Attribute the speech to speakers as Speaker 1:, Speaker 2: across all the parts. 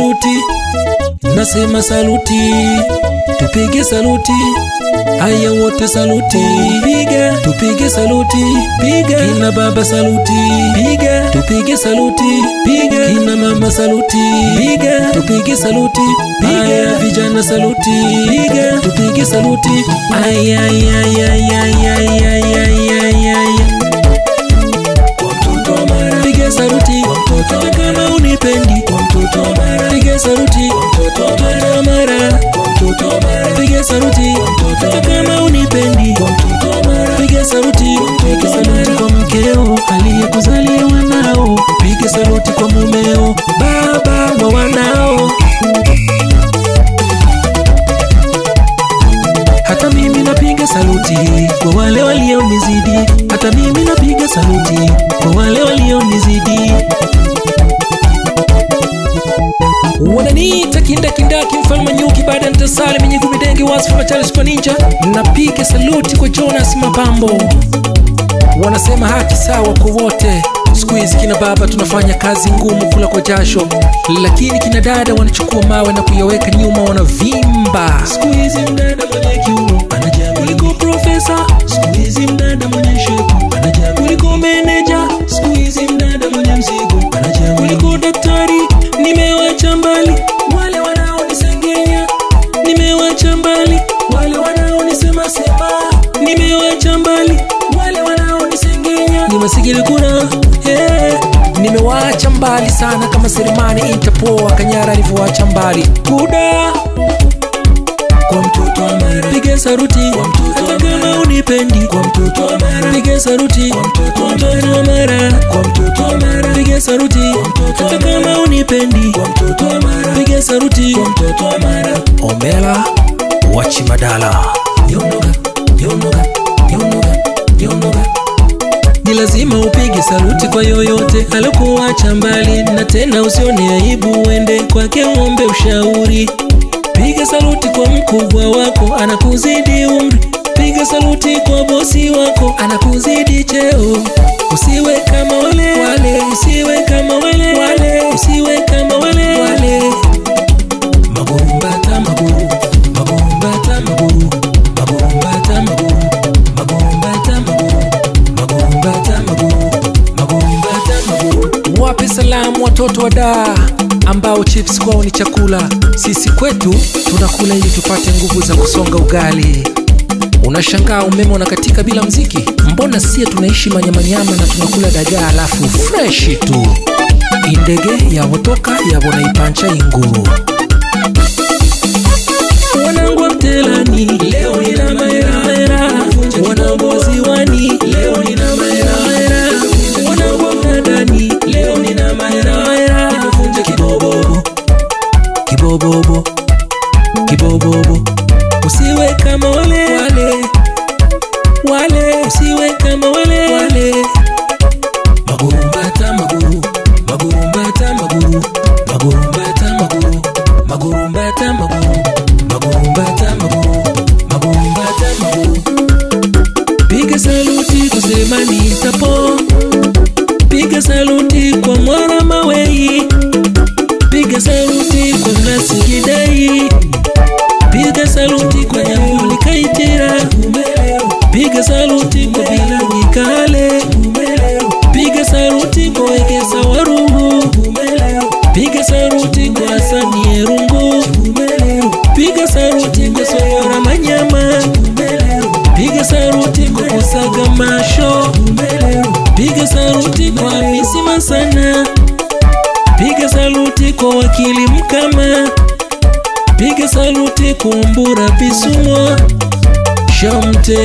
Speaker 1: saluti, nasema saluti, tupige saluti, haya wote saluti, piga, tupige saluti, piga, kina baba saluti, piga, tupige saluti, piga, kina mama saluti, piga, tupige saluti, piga, vijana saluti, piga, tupige saluti, ay ay ay ay ay ay ay ay ay. Kwa mtoto wa Mara, piga saluti, kwa mtoto wa Mara, kama unipendi, kwa mtoto wa Mara, piga saluti, kwa mtoto wa Mara, kwa mtoto wa Mara, piga saluti, kwa mtoto wa Mara, kama unipendi, kwa mtoto wa Mara, piga saluti, piga saluti kwa mkeo aliyekuzalia wanao, piga saluti kwa mumeo, baba wa wanao. Hata mimi napiga saluti kwa wale walionizidi, hata mimi napiga saluti kwa wale walionizidi. Wananiita kindakindaki mfalme nyuki, baada nitasali mwenye kumidenge wasifu na Charles kwa ninja. Napiga saluti kwa Jonas Mapambo, wanasema haki sawa kwa wote. Siku hizi kina baba tunafanya kazi ngumu kula kwa jasho, lakini kina dada wanachukua mawe na kuyaweka nyuma wanavimba. Siku hizi mdada mwenye kiuno anajamii kuliko profesa, siku hizi mdada mwenye shepu anajamii kuliko meneja, siku hizi mdada mwenye mzigo anajamii kuliko daktari. Nimewacha mbali wale wanaonisengenya, nimewacha mbali wale wanaonisema sema, nimewacha mbali wale wanaonisengenya, nimesigili kuna nimewacha mbali sana kama Selemani Interpol Kanyara alivyowacha mbali kuda. Kwa mtoto wa Mara, piga saluti, kwa mtoto wa Mara, kama unipendi, kwa mtoto wa Mara, piga saluti, kwa mtoto wa Mara, kwa mtoto wa Mara, piga saluti, kwa mtoto wa Mara, kama unipendi, kwa mtoto wa Mara, piga saluti, kwa mtoto wa Mara. Omela Wachimadala, yonoga yonoga yonoga yonoga. Ni lazima upige saluti kwa yoyote alikuacha mbali, na tena usione aibu uende kwake uombe ushauri. Piga saluti kwa mkubwa wako anakuzidi umri, piga saluti kwa bosi wako anakuzidi cheo. Usiwe kama wale wale, usiwe kama wale wale, usiwe kama wale wale. Magurumbata maguru, magurumbata maguru, magurumbata maguru, magurumbata maguru, magurumbata maguru, magurumbata maguru. Wape salamu watoto wa daa ambao chips kwao ni chakula, sisi kwetu tunakula ili tupate nguvu za kusonga ugali. Unashangaa umeme unakatika bila mziki, mbona sie tunaishi manyamanyama na tunakula dagaa alafu fresh tu. Indege ya wotoka ya bonaipancha inguru. Wanangu wa Mtelani leo nina maera, wanangu wa Ziwani leo nina maera, wanangu wa Mnadani leo nina maera. Nifunje kibobobo, kibobobo, kibobobo. Usiwe kama wale wale wale, usiwe kama wale wale. Magurumbata maguru, magurumbata maguru, magurumbata maguru, magurumbata maguru, magurumbata maguru, magurumbata maguru. Piga saluti kwa Selemani Interpol, piga saluti kwa Mwara Mawei, piga saluti kwa Mnasi Gidai, piga saluti kwa Nyambuli Kaitira, piga saluti kwa Bilangi Kale, piga saluti kwa Egesa Waruhu, piga saluti kwa Hasani Erungu, piga saluti kwa Sowora Manyama, piga saluti kwa Kusaga Masho, piga saluti kwa Hamisi Masana, piga saluti kwa Wakili Mkama, piga saluti kwa Mbura Bisumwa Shamte.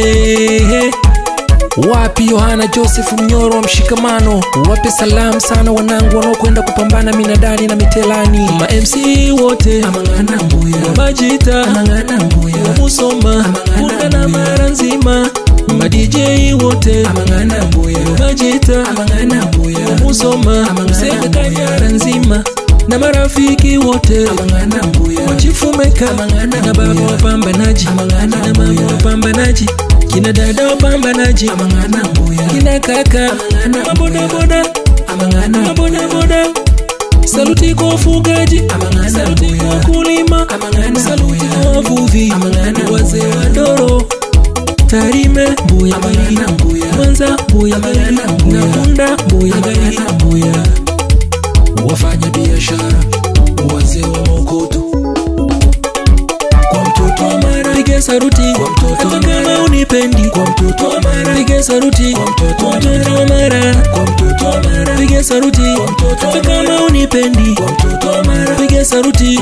Speaker 1: Wapi Yohana Joseph Mnyoro wa Mshikamano, wape salamu sana wanangu wanaokwenda kupambana minadani na mitelani. Ma MC wote amangana mbuya, Majita amangana mbuya, Musoma Bunda na Mara nzima. Ma DJ wote amangana mbuya, Majita amangana mbuya, Musoma Msega Kanyara nzima. Na marafiki wote amangana mbuya, Wachifumeka amangana na baba wapambanaji, amangana na mama wapambanaji, kina dada wapambanaji, amangana mbuya, kina kaka amangana maboda boda, amangana maboda boda. saluti kwa wafugaji, saluti kwa wakulima, saluti kwa wavuvi, wazee wa Doro, Tarime, Mbuya, Mwanza, Mbuya, Nakunda, Mbuya, wafanya biashara, wazee wa Mokoto. Kwa mtoto wa Mara piga saluti, hata kama unipendi. Kwa mtoto wa Mara piga saluti, kwa mtoto wa Mara, kwa mtoto wa Mara piga saluti, hata kama unipendi. Kwa mtoto wa Mara piga saluti.